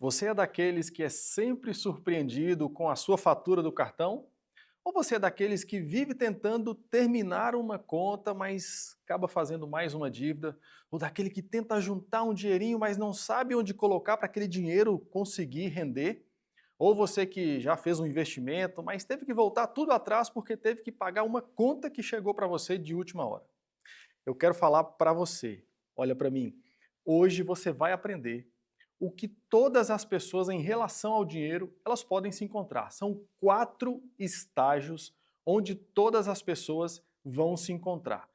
Você é daqueles que é sempre surpreendido com a sua fatura do cartão? Ou você é daqueles que vive tentando terminar uma conta, mas acaba fazendo mais uma dívida? Ou daquele que tenta juntar um dinheirinho, mas não sabe onde colocar para aquele dinheiro conseguir render? Ou você que já fez um investimento, mas teve que voltar tudo atrás porque teve que pagar uma conta que chegou para você de última hora? Eu quero falar para você, olha para mim, hoje você vai aprender o que todas as pessoas em relação ao dinheiro, elas podem se encontrar. São 4 estágios onde todas as pessoas vão se encontrar.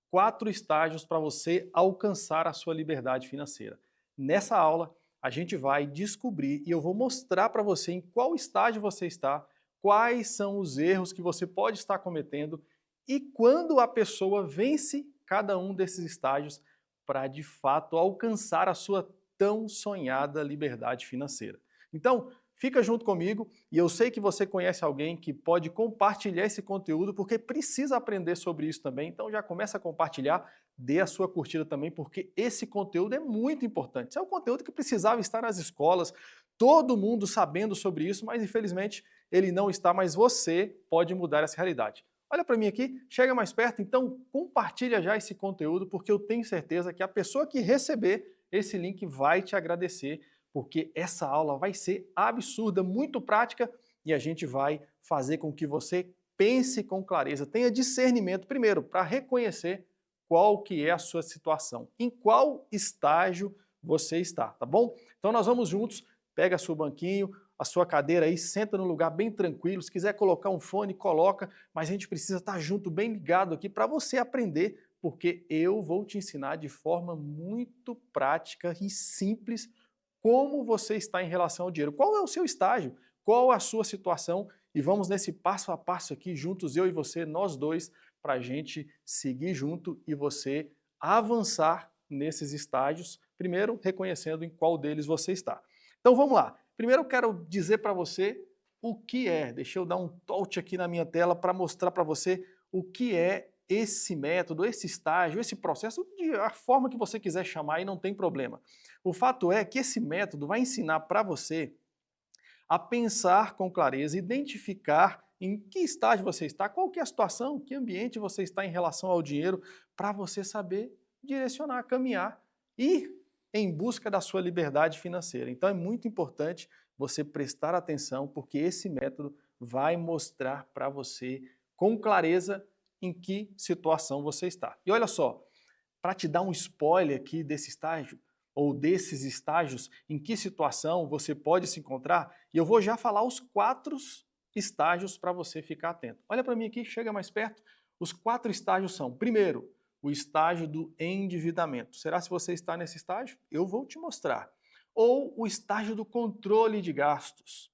4 estágios para você alcançar a sua liberdade financeira. Nessa aula, a gente vai descobrir e eu vou mostrar para você em qual estágio você está, quais são os erros que você pode estar cometendo e quando a pessoa vence cada um desses estágios para de fato alcançar a sua tão sonhada liberdade financeira. Então, fica junto comigo e eu sei que você conhece alguém que pode compartilhar esse conteúdo porque precisa aprender sobre isso também. Então já começa a compartilhar, dê a sua curtida também porque esse conteúdo é muito importante. Isso é um conteúdo que precisava estar nas escolas, todo mundo sabendo sobre isso, mas infelizmente ele não está, mas você pode mudar essa realidade. Olha para mim aqui, chega mais perto, então compartilha já esse conteúdo, porque eu tenho certeza que a pessoa que receber esse link vai te agradecer, porque essa aula vai ser absurda, muito prática, e a gente vai fazer com que você pense com clareza, tenha discernimento primeiro para reconhecer qual que é a sua situação, em qual estágio você está, tá bom? Então nós vamos juntos, pega seu banquinho, a sua cadeira aí, senta num lugar bem tranquilo. Se quiser colocar um fone, coloca, mas a gente precisa estar junto, bem ligado aqui para você aprender, porque eu vou te ensinar de forma muito prática e simples como você está em relação ao dinheiro. Qual é o seu estágio? Qual a sua situação? E vamos nesse passo a passo aqui, juntos, eu e você, nós dois, para a gente seguir junto e você avançar nesses estágios, primeiro reconhecendo em qual deles você está. Então vamos lá. Primeiro eu quero dizer para você o que é, deixa eu dar um touch aqui na minha tela para mostrar para você o que é esse método, esse estágio, esse processo, de a forma que você quiser chamar e não tem problema. O fato é que esse método vai ensinar para você a pensar com clareza, identificar em que estágio você está, qual que é a situação, que ambiente você está em relação ao dinheiro, para você saber direcionar, caminhar e em busca da sua liberdade financeira. Então é muito importante você prestar atenção, porque esse método vai mostrar para você com clareza em que situação você está. E olha só, para te dar um spoiler aqui desse estágio, ou desses estágios, em que situação você pode se encontrar, e eu vou já falar os 4 estágios para você ficar atento. Olha para mim aqui, chega mais perto. Os 4 estágios são, primeiro, o estágio do endividamento. Será se você está nesse estágio? Eu vou te mostrar. Ou o estágio do controle de gastos.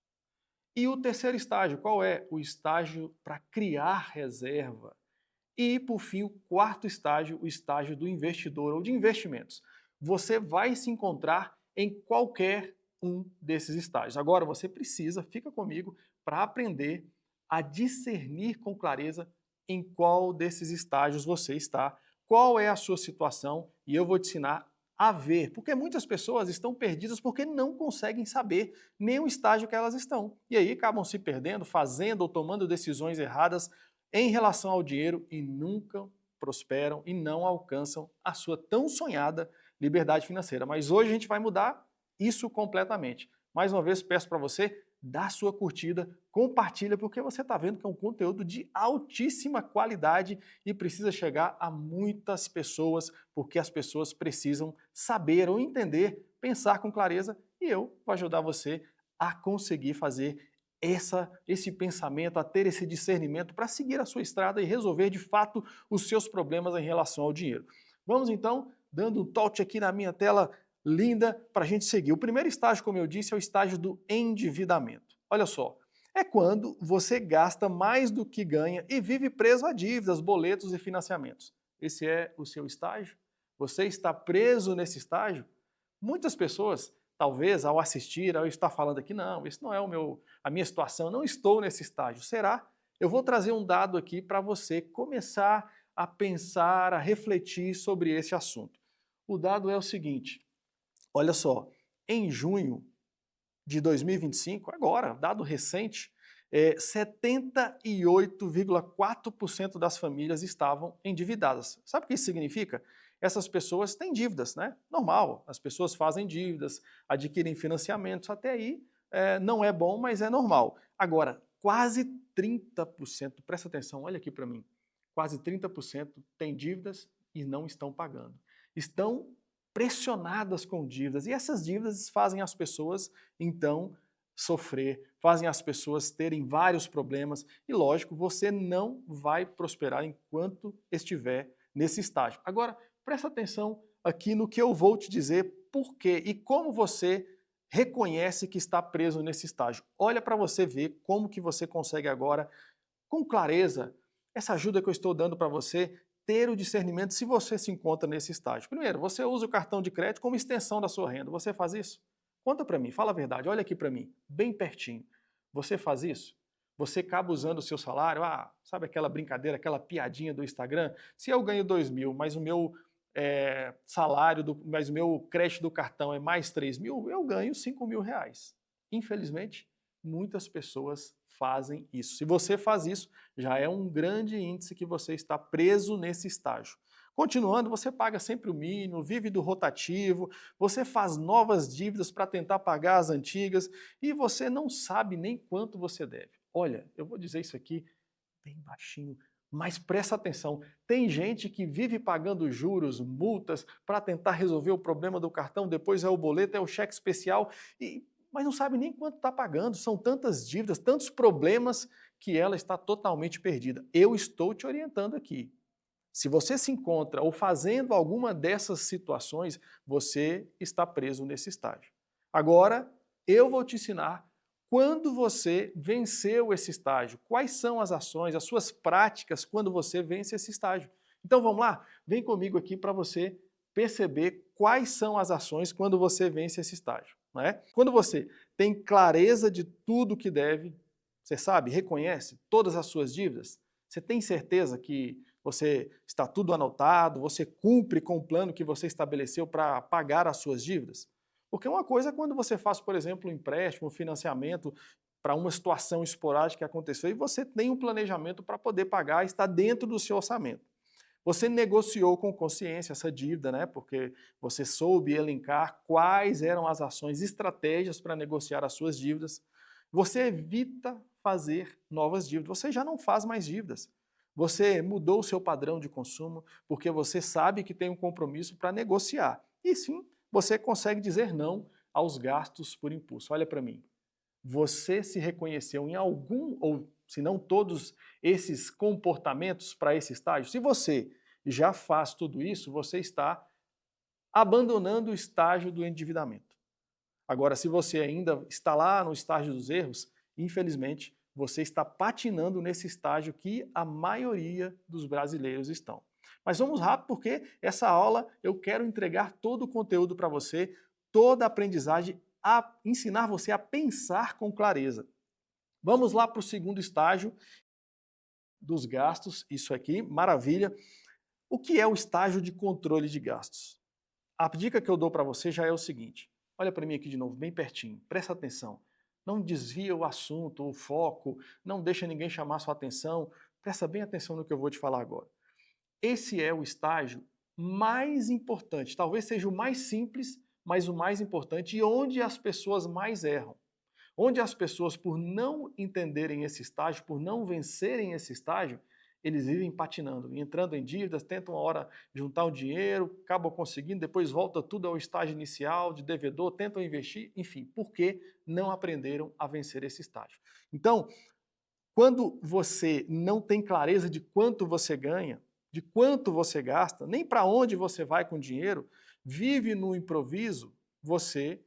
E o terceiro estágio, qual é? O estágio para criar reserva. E, por fim, o quarto estágio, o estágio do investidor ou de investimentos. Você vai se encontrar em qualquer um desses estágios. Agora, você precisa, fica comigo, para aprender a discernir com clareza em qual desses estágios você está, qual é a sua situação, e eu vou te ensinar a ver, porque muitas pessoas estão perdidas porque não conseguem saber nem o estágio que elas estão. E aí acabam se perdendo, fazendo ou tomando decisões erradas em relação ao dinheiro e nunca prosperam e não alcançam a sua tão sonhada liberdade financeira. Mas hoje a gente vai mudar isso completamente. Mais uma vez peço para você, dá sua curtida, compartilha, porque você está vendo que é um conteúdo de altíssima qualidade e precisa chegar a muitas pessoas, porque as pessoas precisam saber ou entender, pensar com clareza e eu vou ajudar você a conseguir fazer esse pensamento, a ter esse discernimento para seguir a sua estrada e resolver de fato os seus problemas em relação ao dinheiro. Vamos então, dando um touch aqui na minha tela linda para a gente seguir. O primeiro estágio, como eu disse, é o estágio do endividamento. Olha só, é quando você gasta mais do que ganha e vive preso a dívidas, boletos e financiamentos. Esse é o seu estágio? Você está preso nesse estágio? Muitas pessoas, talvez, ao assistir, ao estar falando aqui, não, isso não é a minha situação, não estou nesse estágio. Será? Eu vou trazer um dado aqui para você começar a pensar, a refletir sobre esse assunto. O dado é o seguinte, olha só, em junho de 2025, agora, dado recente, 78,4% das famílias estavam endividadas. Sabe o que isso significa? Essas pessoas têm dívidas, né? Normal, as pessoas fazem dívidas, adquirem financiamentos, até aí não é bom, mas é normal. Agora, quase 30%, presta atenção, olha aqui para mim, quase 30% têm dívidas e não estão pagando. Estão pressionadas com dívidas, e essas dívidas fazem as pessoas, então, sofrer, fazem as pessoas terem vários problemas, e lógico, você não vai prosperar enquanto estiver nesse estágio. Agora, presta atenção aqui no que eu vou te dizer, por quê e como você reconhece que está preso nesse estágio. Olha para você ver como que você consegue agora, com clareza, essa ajuda que eu estou dando para você, ter o discernimento se você se encontra nesse estágio. Primeiro, você usa o cartão de crédito como extensão da sua renda. Você faz isso? Conta para mim, fala a verdade, olha aqui para mim, bem pertinho. Você faz isso? Você acaba usando o seu salário? Sabe aquela brincadeira, aquela piadinha do Instagram? Se eu ganho 2.000, mas o meu salário, mas o meu crédito do cartão é mais 3.000, eu ganho 5.000 reais. Infelizmente, muitas pessoas fazem isso. Se você faz isso, já é um grande índice que você está preso nesse estágio. Continuando, você paga sempre o mínimo, vive do rotativo, você faz novas dívidas para tentar pagar as antigas e você não sabe nem quanto você deve. Olha, eu vou dizer isso aqui bem baixinho, mas presta atenção, tem gente que vive pagando juros, multas, para tentar resolver o problema do cartão, depois é o boleto, é o cheque especial, mas não sabe nem quanto está pagando, são tantas dívidas, tantos problemas que ela está totalmente perdida. Eu estou te orientando aqui. Se você se encontra ou fazendo alguma dessas situações, você está preso nesse estágio. Agora, eu vou te ensinar quando você venceu esse estágio, quais são as ações, as suas práticas quando você vence esse estágio. Então vamos lá? Vem comigo aqui para você perceber quais são as ações quando você vence esse estágio. Não é? Quando você tem clareza de tudo que deve, você sabe, reconhece todas as suas dívidas, você tem certeza que você está tudo anotado, você cumpre com o plano que você estabeleceu para pagar as suas dívidas? Porque uma coisa é quando você faz, por exemplo, um empréstimo, um financiamento para uma situação esporádica que aconteceu e você tem um planejamento para poder pagar, está dentro do seu orçamento. Você negociou com consciência essa dívida, né? Porque você soube elencar quais eram as ações, estratégias para negociar as suas dívidas. Você evita fazer novas dívidas, você já não faz mais dívidas. Você mudou o seu padrão de consumo porque você sabe que tem um compromisso para negociar. E sim, você consegue dizer não aos gastos por impulso. Olha para mim. Você se reconheceu em algum, ou se não todos, esses comportamentos para esse estágio? Se você já faz tudo isso, você está abandonando o estágio do endividamento. Agora, se você ainda está lá no estágio dos erros, infelizmente, você está patinando nesse estágio que a maioria dos brasileiros estão. Mas vamos rápido porque essa aula eu quero entregar todo o conteúdo para você, toda a aprendizagem, a ensinar você a pensar com clareza. Vamos lá para o segundo estágio dos gastos, isso aqui, maravilha. O que é o estágio de controle de gastos? A dica que eu dou para você já é o seguinte, olha para mim aqui de novo, bem pertinho, presta atenção. Não desvia o assunto, o foco, não deixa ninguém chamar sua atenção, presta bem atenção no que eu vou te falar agora. Esse é o estágio mais importante, talvez seja o mais simples, mas o mais importante e onde as pessoas mais erram. Onde as pessoas, por não entenderem esse estágio, por não vencerem esse estágio, eles vivem patinando, entrando em dívidas, tentam uma hora juntar o dinheiro, acabam conseguindo, depois volta tudo ao estágio inicial de devedor, tentam investir, enfim, porque não aprenderam a vencer esse estágio. Então, quando você não tem clareza de quanto você ganha, de quanto você gasta, nem para onde você vai com o dinheiro, vive no improviso, você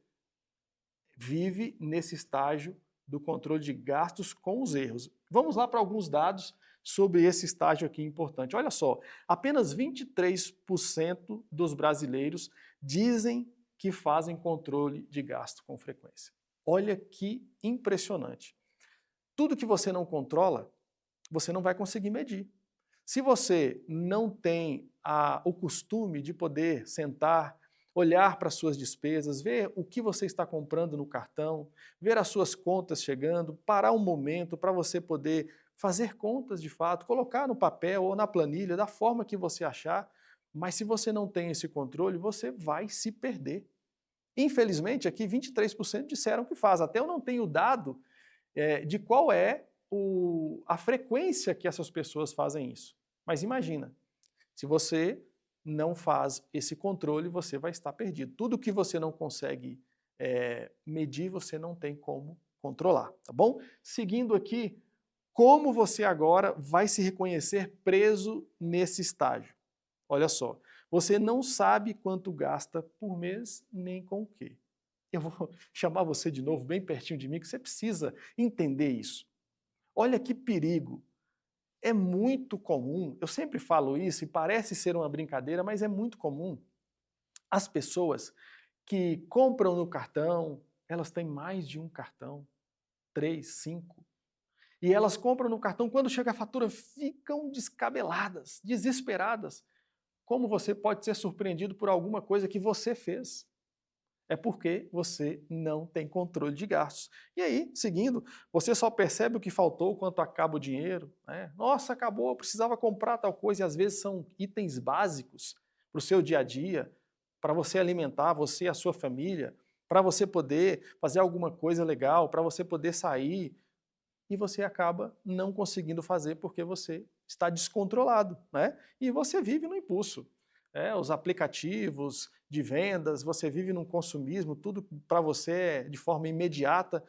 vive nesse estágio do controle de gastos com os erros. Vamos lá para alguns dados sobre esse estágio aqui importante. Olha só, apenas 23% dos brasileiros dizem que fazem controle de gasto com frequência. Olha que impressionante. Tudo que você não controla, você não vai conseguir medir. Se você não tem o costume de poder sentar olhar para as suas despesas, ver o que você está comprando no cartão, ver as suas contas chegando, parar um momento para você poder fazer contas de fato, colocar no papel ou na planilha, da forma que você achar, mas se você não tem esse controle, você vai se perder. Infelizmente, aqui 23% disseram que faz. Até eu não tenho dado de qual é a frequência que essas pessoas fazem isso. Mas imagina, se você não faz esse controle, você vai estar perdido. Tudo que você não consegue medir, você não tem como controlar, tá bom? Seguindo aqui, como você agora vai se reconhecer preso nesse estágio? Olha só, você não sabe quanto gasta por mês, nem com o quê. Eu vou chamar você de novo, bem pertinho de mim, que você precisa entender isso. Olha que perigo. É muito comum, eu sempre falo isso e parece ser uma brincadeira, mas é muito comum. As pessoas que compram no cartão, elas têm mais de um cartão, 3, 5. E elas compram no cartão, quando chega a fatura, ficam descabeladas, desesperadas. Como você pode ser surpreendido por alguma coisa que você fez? É porque você não tem controle de gastos. E aí, seguindo, você só percebe o que faltou quando acaba o dinheiro. Né? Nossa, acabou, eu precisava comprar tal coisa, e às vezes são itens básicos para o seu dia a dia, para você alimentar você e a sua família, para você poder fazer alguma coisa legal, para você poder sair, e você acaba não conseguindo fazer porque você está descontrolado, né? E você vive no impulso. Os aplicativos de vendas, você vive num consumismo, tudo para você é de forma imediata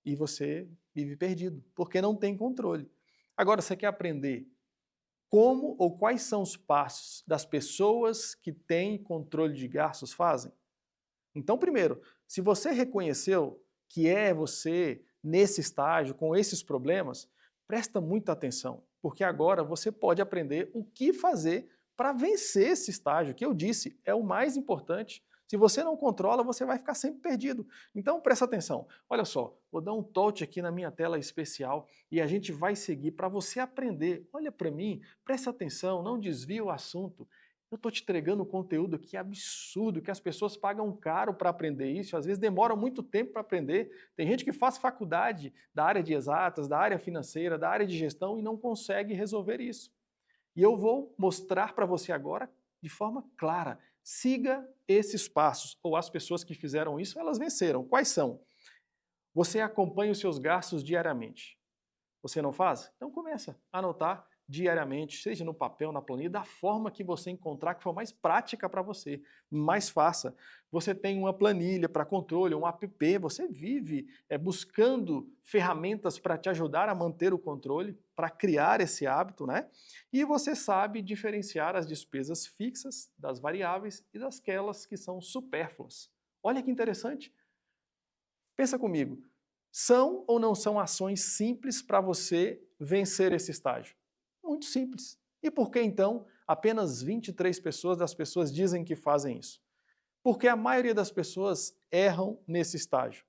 e você vive perdido, porque não tem controle. Agora, você quer aprender como ou quais são os passos das pessoas que têm controle de gastos fazem? Então, primeiro, se você reconheceu que é você nesse estágio, com esses problemas, presta muita atenção, porque agora você pode aprender o que fazer para vencer esse estágio, que eu disse, é o mais importante. Se você não controla, você vai ficar sempre perdido. Então, presta atenção. Olha só, vou dar um touch aqui na minha tela especial e a gente vai seguir para você aprender. Olha para mim, presta atenção, não desvie o assunto. Eu estou te entregando um conteúdo que é absurdo, que as pessoas pagam caro para aprender isso, às vezes demora muito tempo para aprender. Tem gente que faz faculdade da área de exatas, da área financeira, da área de gestão e não consegue resolver isso. E eu vou mostrar para você agora de forma clara. Siga esses passos, ou as pessoas que fizeram isso, elas venceram. Quais são? Você acompanha os seus gastos diariamente. Você não faz? Então começa a anotar diariamente, seja no papel, na planilha, da forma que você encontrar que for mais prática para você, mais faça. Você tem uma planilha para controle, um app, você vive buscando ferramentas para te ajudar a manter o controle, para criar esse hábito, né? E você sabe diferenciar as despesas fixas das variáveis e dasquelas que são supérfluas. Olha que interessante. Pensa comigo, são ou não são ações simples para você vencer esse estágio? Muito simples. E por que então apenas 23 pessoas das pessoas dizem que fazem isso? Porque a maioria das pessoas erram nesse estágio.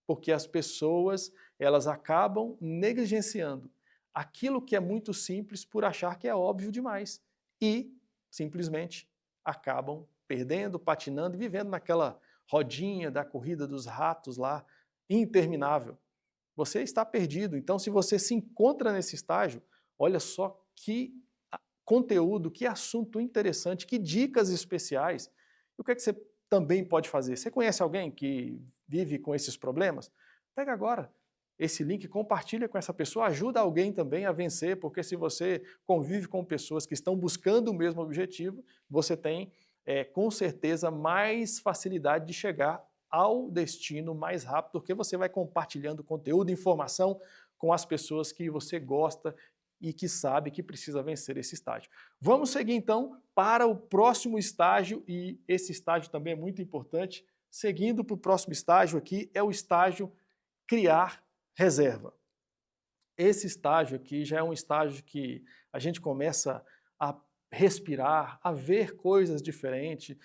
Porque as pessoas, elas acabam negligenciando aquilo que é muito simples por achar que é óbvio demais e simplesmente acabam perdendo, patinando e vivendo naquela rodinha da corrida dos ratos lá, interminável. Você está perdido. Então, se você se encontra nesse estágio, olha só que conteúdo, que assunto interessante, que dicas especiais. E o que é que você também pode fazer? Você conhece alguém que vive com esses problemas? Pega agora esse link, compartilha com essa pessoa, ajuda alguém também a vencer, porque se você convive com pessoas que estão buscando o mesmo objetivo, você tem com certeza mais facilidade de chegar ao destino mais rápido, porque você vai compartilhando conteúdo, informação com as pessoas que você gosta e que sabe que precisa vencer esse estágio. Vamos seguir então para o próximo estágio, e esse estágio também é muito importante. Seguindo para o próximo estágio aqui, é o estágio criar reserva. Esse estágio aqui já é um estágio que a gente começa a respirar, a ver coisas diferentes,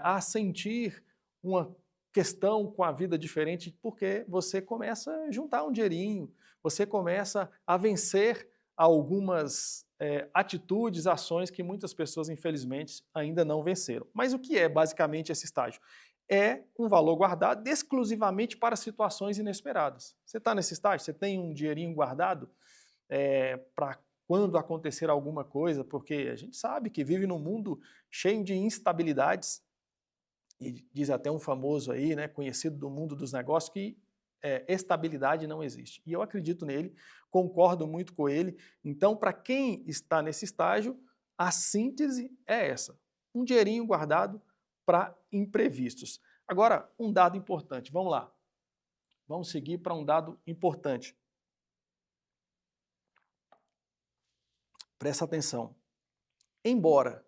a sentir uma questão com a vida diferente, porque você começa a juntar um dinheirinho, você começa a vencer algumas atitudes, ações que muitas pessoas, infelizmente, ainda não venceram. Mas o que é basicamente esse estágio? É um valor guardado exclusivamente para situações inesperadas. Você está nesse estágio? Você tem um dinheirinho guardado para quando acontecer alguma coisa? Porque a gente sabe que vive num mundo cheio de instabilidades, e diz até um famoso aí, né, conhecido do mundo dos negócios, que estabilidade não existe. E eu acredito nele, concordo muito com ele. Então, para quem está nesse estágio, a síntese é essa: um dinheirinho guardado para imprevistos. Agora, um dado importante, vamos lá. Vamos seguir para um dado importante. Presta atenção. Embora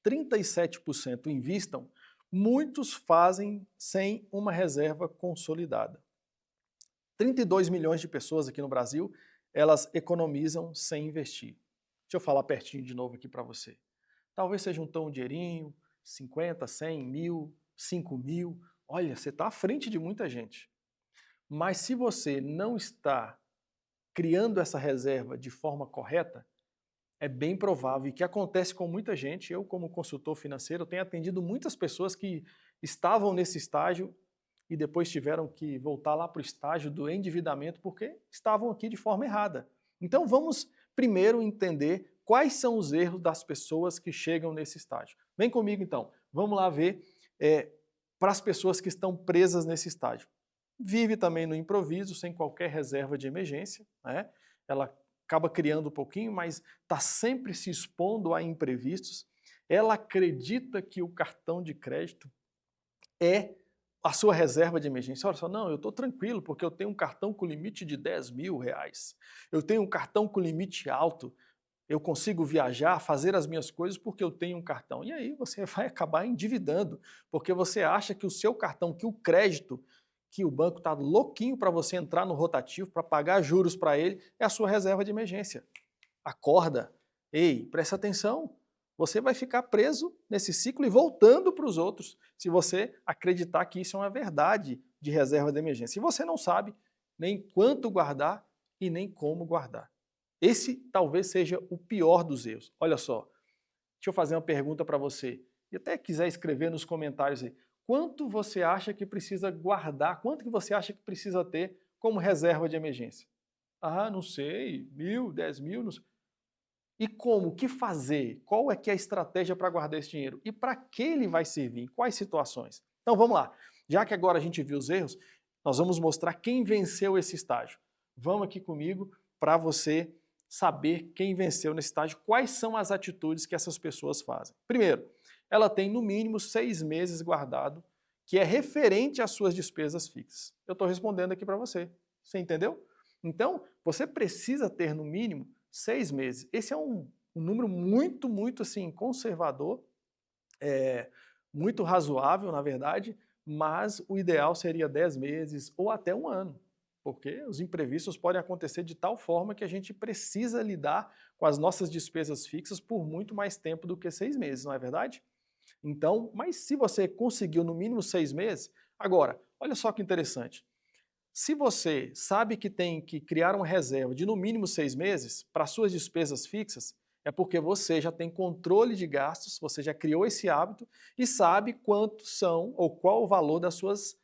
37% invistam, muitos fazem sem uma reserva consolidada. 32 milhões de pessoas aqui no Brasil, elas economizam sem investir. Deixa eu falar pertinho de novo aqui para você. Talvez você juntou um dinheirinho, 50, 100, 1.000, 5.000. Olha, você está à frente de muita gente. Mas se você não está criando essa reserva de forma correta, é bem provável, e que acontece com muita gente, eu como consultor financeiro tenho atendido muitas pessoas que estavam nesse estágio e depois tiveram que voltar lá para o estágio do endividamento porque estavam aqui de forma errada. Então vamos primeiro entender quais são os erros das pessoas que chegam nesse estágio. Vem comigo então, vamos lá ver para as pessoas que estão presas nesse estágio. Vive também no improviso, sem qualquer reserva de emergência, né? Ela acaba criando um pouquinho, mas está sempre se expondo a imprevistos. Ela acredita que o cartão de crédito é a sua reserva de emergência. Olha só, não, eu estou tranquilo porque eu tenho um cartão com limite de 10 mil reais. Eu tenho um cartão com limite alto. Eu consigo viajar, fazer as minhas coisas porque eu tenho um cartão. E aí você vai acabar endividando, porque você acha que o seu cartão, que o crédito, que o banco está louquinho para você entrar no rotativo, para pagar juros para ele, é a sua reserva de emergência. Acorda. Ei, presta atenção. Você vai ficar preso nesse ciclo e voltando para os outros, se você acreditar que isso é uma verdade de reserva de emergência. E você não sabe nem quanto guardar e nem como guardar. Esse talvez seja o pior dos erros. Olha só, deixa eu fazer uma pergunta para você. E até quiser escrever nos comentários aí. Quanto você acha que precisa guardar, quanto que você acha que precisa ter como reserva de emergência? Ah, não sei, 1.000, 10.000, não sei. E como? O que fazer? Qual é que é a estratégia para guardar esse dinheiro? E para que ele vai servir? Em quais situações? Então vamos lá. Já que agora a gente viu os erros, nós vamos mostrar quem venceu esse estágio. Vamos aqui comigo para você saber quem venceu nesse estágio, quais são as atitudes que essas pessoas fazem. Primeiro, ela tem no mínimo 6 meses guardado, que é referente às suas despesas fixas. Eu estou respondendo aqui para você. Você entendeu? Então, você precisa ter no mínimo 6 meses. Esse é um número muito assim, conservador, muito razoável, na verdade, mas o ideal seria 10 meses ou até um ano, porque os imprevistos podem acontecer de tal forma que a gente precisa lidar com as nossas despesas fixas por muito mais tempo do que 6 meses, não é verdade? Então, mas se você conseguiu no mínimo 6 meses, agora, olha só que interessante. Se você sabe que tem que criar uma reserva de no mínimo 6 meses para suas despesas fixas, é porque você já tem controle de gastos, você já criou esse hábito e sabe quantos são ou qual o valor das suas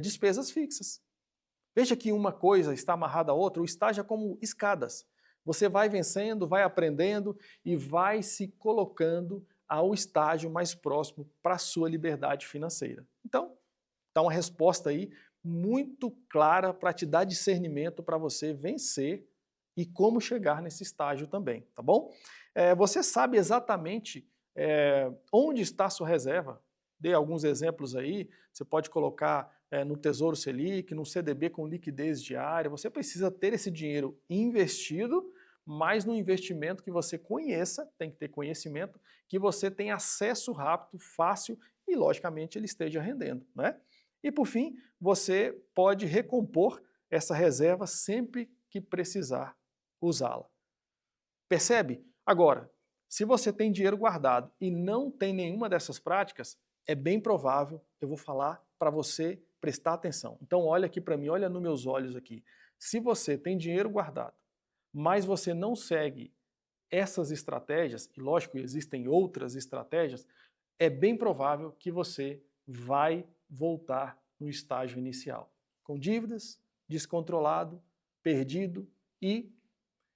despesas fixas. Veja que uma coisa está amarrada à outra, o estágio é como escadas. Você vai vencendo, vai aprendendo e vai se colocando ao estágio mais próximo para a sua liberdade financeira. Então, dá uma resposta aí muito clara para te dar discernimento para você vencer e como chegar nesse estágio também, tá bom? Você sabe exatamente onde está a sua reserva. Dei alguns exemplos aí, você pode colocar no Tesouro Selic, no CDB com liquidez diária, você precisa ter esse dinheiro investido, mas no investimento que você conheça, tem que ter conhecimento, que você tem acesso rápido, fácil e, logicamente, ele esteja rendendo, né? E, por fim, você pode recompor essa reserva sempre que precisar usá-la. Percebe? Agora, se você tem dinheiro guardado e não tem nenhuma dessas práticas, é bem provável, eu vou falar para você prestar atenção. Então olha aqui para mim, olha nos meus olhos aqui. Se você tem dinheiro guardado, mas você não segue essas estratégias, e lógico, existem outras estratégias, é bem provável que você vai voltar no estágio inicial, com dívidas, descontrolado, perdido e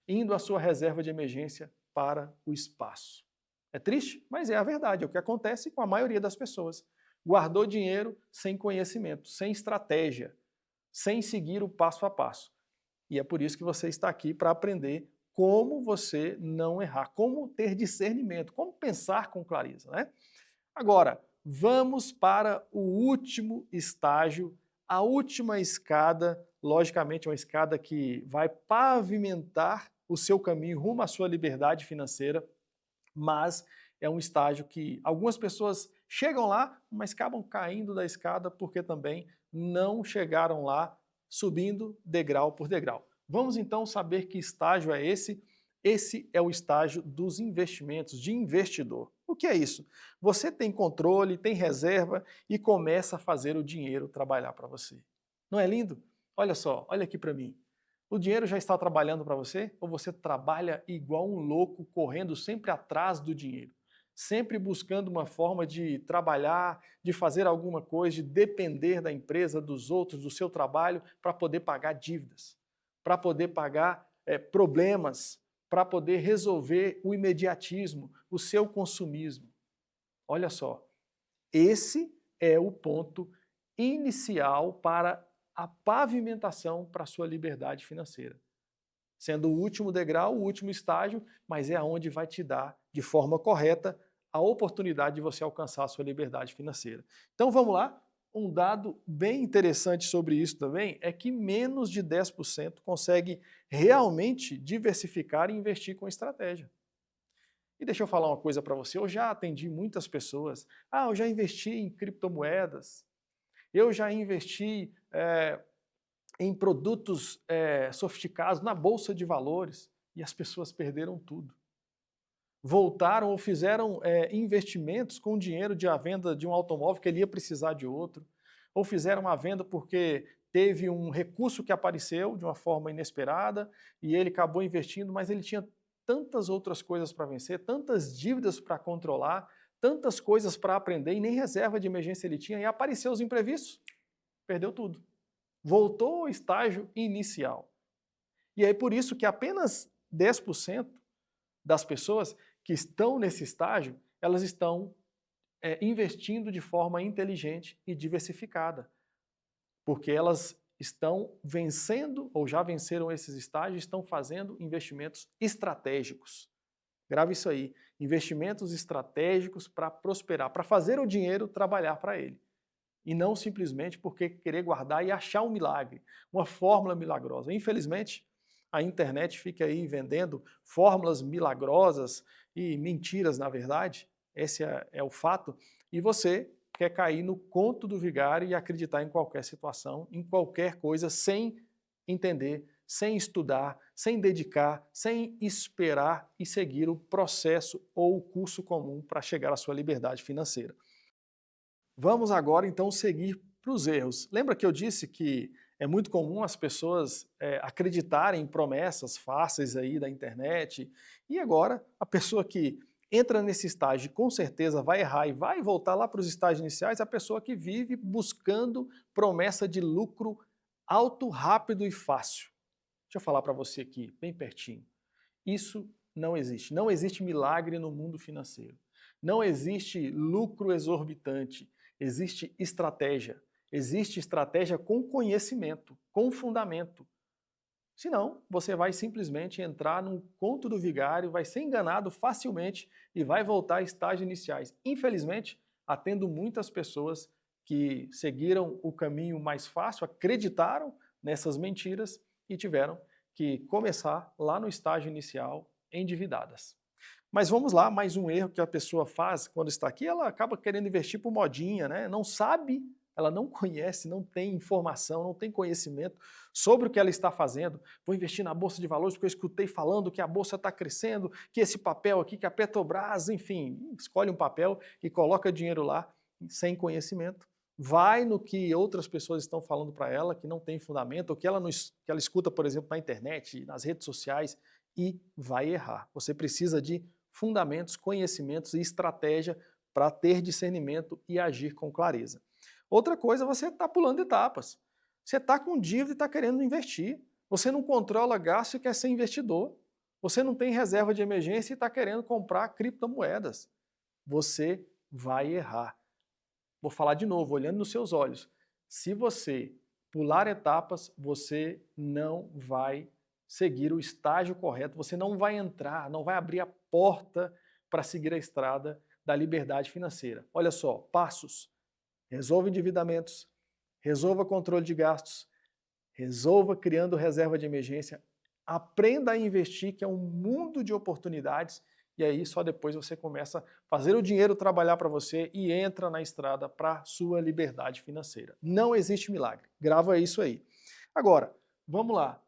indo à sua reserva de emergência para o espaço. É triste, mas é a verdade, é o que acontece com a maioria das pessoas. Guardou dinheiro sem conhecimento, sem estratégia, sem seguir o passo a passo. E é por isso que você está aqui para aprender como você não errar, como ter discernimento, como pensar com clareza, né? Agora, vamos para o último estágio, a última escada, logicamente uma escada que vai pavimentar o seu caminho rumo à sua liberdade financeira, mas é um estágio que algumas pessoas chegam lá, mas acabam caindo da escada porque também não chegaram lá subindo degrau por degrau. Vamos então saber que estágio é esse? Esse é o estágio dos investimentos, de investidor. O que é isso? Você tem controle, tem reserva e começa a fazer o dinheiro trabalhar para você. Não é lindo? Olha só, olha aqui para mim. O dinheiro já está trabalhando para você ou você trabalha igual um louco, correndo sempre atrás do dinheiro? Sempre buscando uma forma de trabalhar, de fazer alguma coisa, de depender da empresa, dos outros, do seu trabalho, para poder pagar dívidas, para poder pagar problemas, para poder resolver o imediatismo, o seu consumismo. Olha só, esse é o ponto inicial para a pavimentação para a sua liberdade financeira. Sendo o último degrau, o último estágio, mas é aonde vai te dar, de forma correta, a oportunidade de você alcançar a sua liberdade financeira. Então vamos lá, um dado bem interessante sobre isso também é que menos de 10% consegue realmente diversificar e investir com estratégia. E deixa eu falar uma coisa para você, eu já atendi muitas pessoas, eu já investi em criptomoedas, eu já investi em produtos sofisticados, na bolsa de valores, e as pessoas perderam tudo. Voltaram ou fizeram investimentos com dinheiro de a venda de um automóvel que ele ia precisar de outro, ou fizeram a venda porque teve um recurso que apareceu de uma forma inesperada e ele acabou investindo, mas ele tinha tantas outras coisas para vencer, tantas dívidas para controlar, tantas coisas para aprender e nem reserva de emergência ele tinha e apareceu os imprevistos, perdeu tudo. Voltou ao estágio inicial. E é por isso que apenas 10% das pessoas que estão nesse estágio, elas estão investindo de forma inteligente e diversificada. Porque elas estão vencendo, ou já venceram esses estágios, estão fazendo investimentos estratégicos. Grave isso aí, investimentos estratégicos para prosperar, para fazer o dinheiro trabalhar para ele. E não simplesmente porque querer guardar e achar um milagre, uma fórmula milagrosa. Infelizmente, a internet fica aí vendendo fórmulas milagrosas e mentiras, na verdade, esse é o fato, e você quer cair no conto do vigário e acreditar em qualquer situação, em qualquer coisa, sem entender, sem estudar, sem dedicar, sem esperar e seguir o processo ou o curso comum para chegar à sua liberdade financeira. Vamos agora então seguir para os erros. Lembra que eu disse que é muito comum as pessoas acreditarem em promessas fáceis aí da internet e agora a pessoa que entra nesse estágio com certeza vai errar e vai voltar lá para os estágios iniciais, a pessoa que vive buscando promessa de lucro alto, rápido e fácil. Deixa eu falar para você aqui, bem pertinho. Isso não existe. Não existe milagre no mundo financeiro. Não existe lucro exorbitante. Existe estratégia. Existe estratégia com conhecimento, com fundamento. Senão, você vai simplesmente entrar num conto do vigário, vai ser enganado facilmente e vai voltar a estágios iniciais. Infelizmente, atendo muitas pessoas que seguiram o caminho mais fácil, acreditaram nessas mentiras e tiveram que começar lá no estágio inicial endividadas. Mas vamos lá, mais um erro que a pessoa faz quando está aqui, ela acaba querendo investir por modinha, né? Não sabe, ela não conhece, não tem informação, não tem conhecimento sobre o que ela está fazendo. Vou investir na Bolsa de Valores porque eu escutei falando que a Bolsa está crescendo, que esse papel aqui, que a Petrobras, enfim, escolhe um papel e coloca dinheiro lá sem conhecimento. Vai no que outras pessoas estão falando para ela, que não tem fundamento, ou que ela escuta, por exemplo, na internet, nas redes sociais, e vai errar. Você precisa de fundamentos, conhecimentos e estratégia para ter discernimento e agir com clareza. Outra coisa, você está pulando etapas. Você está com dívida e está querendo investir. Você não controla gasto e quer ser investidor. Você não tem reserva de emergência e está querendo comprar criptomoedas. Você vai errar. Vou falar de novo, olhando nos seus olhos. Se você pular etapas, você não vai seguir o estágio correto, você não vai entrar, não vai abrir a porta para seguir a estrada da liberdade financeira. Olha só, passos. Resolva endividamentos, resolva controle de gastos, resolva criando reserva de emergência, aprenda a investir, que é um mundo de oportunidades, e aí só depois você começa a fazer o dinheiro trabalhar para você e entra na estrada para sua liberdade financeira. Não existe milagre. Grava isso aí. Agora, vamos lá.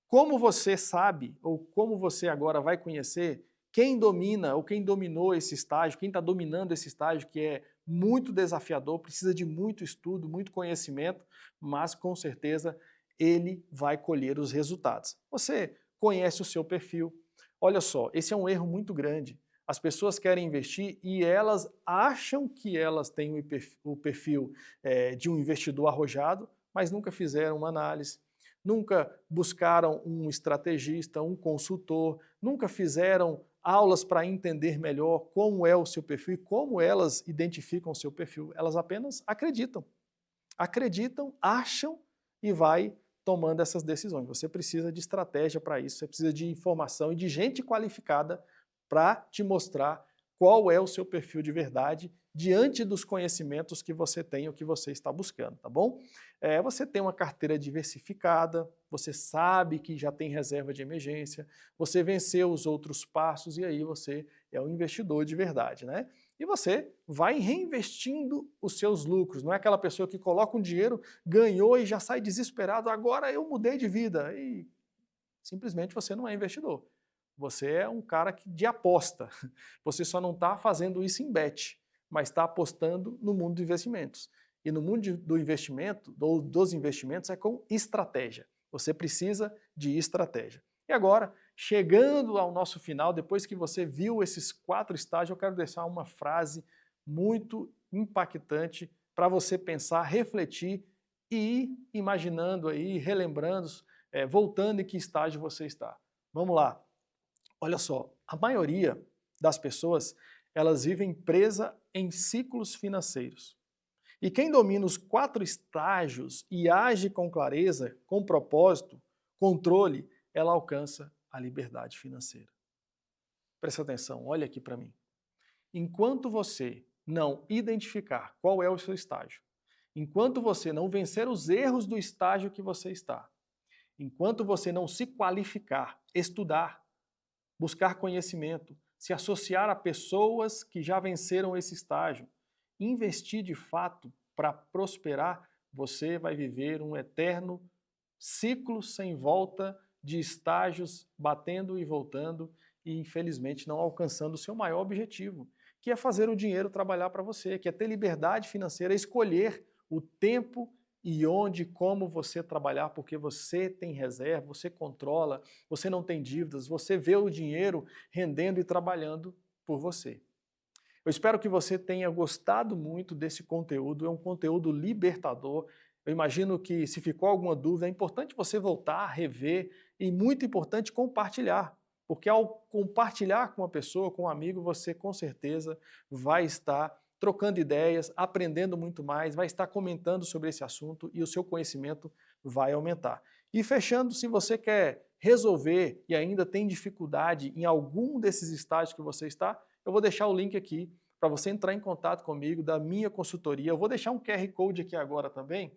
Como você sabe, ou como você agora vai conhecer quem domina ou quem dominou esse estágio, quem está dominando esse estágio que é muito desafiador, precisa de muito estudo, muito conhecimento, mas com certeza ele vai colher os resultados. Você conhece o seu perfil. Olha só, esse é um erro muito grande. As pessoas querem investir e elas acham que elas têm o perfil de um investidor arrojado, mas nunca fizeram uma análise, nunca buscaram um estrategista, um consultor, nunca fizeram aulas para entender melhor como é o seu perfil e como elas identificam o seu perfil. Elas apenas acreditam. Acreditam, acham e vai tomando essas decisões. Você precisa de estratégia para isso, você precisa de informação e de gente qualificada para te mostrar qual é o seu perfil de verdade diante dos conhecimentos que você tem ou que você está buscando, tá bom? Você tem uma carteira diversificada, você sabe que já tem reserva de emergência, você venceu os outros passos e aí você é um investidor de verdade, né? E você vai reinvestindo os seus lucros, não é aquela pessoa que coloca um dinheiro, ganhou e já sai desesperado, agora eu mudei de vida e simplesmente você não é investidor. Você é um cara de aposta. Você só não está fazendo isso em bet, mas está apostando no mundo dos investimentos. E no mundo do investimento, dos investimentos, é com estratégia. Você precisa de estratégia. E agora, chegando ao nosso final, depois que você viu esses 4 estágios, eu quero deixar uma frase muito impactante para você pensar, refletir e ir imaginando aí, relembrando, voltando em que estágio você está. Vamos lá. Olha só, a maioria das pessoas, elas vivem presa em ciclos financeiros. E quem domina os 4 estágios e age com clareza, com propósito, controle, ela alcança a liberdade financeira. Presta atenção, olha aqui para mim. Enquanto você não identificar qual é o seu estágio, enquanto você não vencer os erros do estágio que você está, enquanto você não se qualificar, estudar, buscar conhecimento, se associar a pessoas que já venceram esse estágio, investir de fato para prosperar, você vai viver um eterno ciclo sem volta de estágios batendo e voltando e infelizmente não alcançando o seu maior objetivo, que é fazer o dinheiro trabalhar para você, que é ter liberdade financeira, escolher o tempo e onde e como você trabalhar, porque você tem reserva, você controla, você não tem dívidas, você vê o dinheiro rendendo e trabalhando por você. Eu espero que você tenha gostado muito desse conteúdo, é um conteúdo libertador. Eu imagino que se ficou alguma dúvida, é importante você voltar, rever e muito importante compartilhar, porque ao compartilhar com uma pessoa, com um amigo, você com certeza vai estar trocando ideias, aprendendo muito mais, vai estar comentando sobre esse assunto e o seu conhecimento vai aumentar. E fechando, se você quer resolver e ainda tem dificuldade em algum desses estágios que você está, eu vou deixar o link aqui para você entrar em contato comigo da minha consultoria. Eu vou deixar um QR Code aqui agora também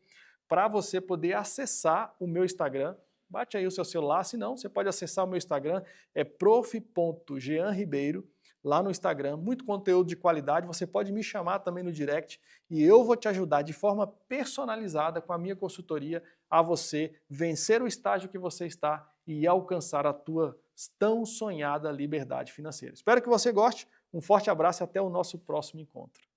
para você poder acessar o meu Instagram. Bate aí o seu celular, se não, você pode acessar o meu Instagram, é prof.jeanribeiro, lá no Instagram, muito conteúdo de qualidade, você pode me chamar também no direct e eu vou te ajudar de forma personalizada com a minha consultoria a você vencer o estágio que você está e alcançar a tua tão sonhada liberdade financeira. Espero que você goste, um forte abraço e até o nosso próximo encontro.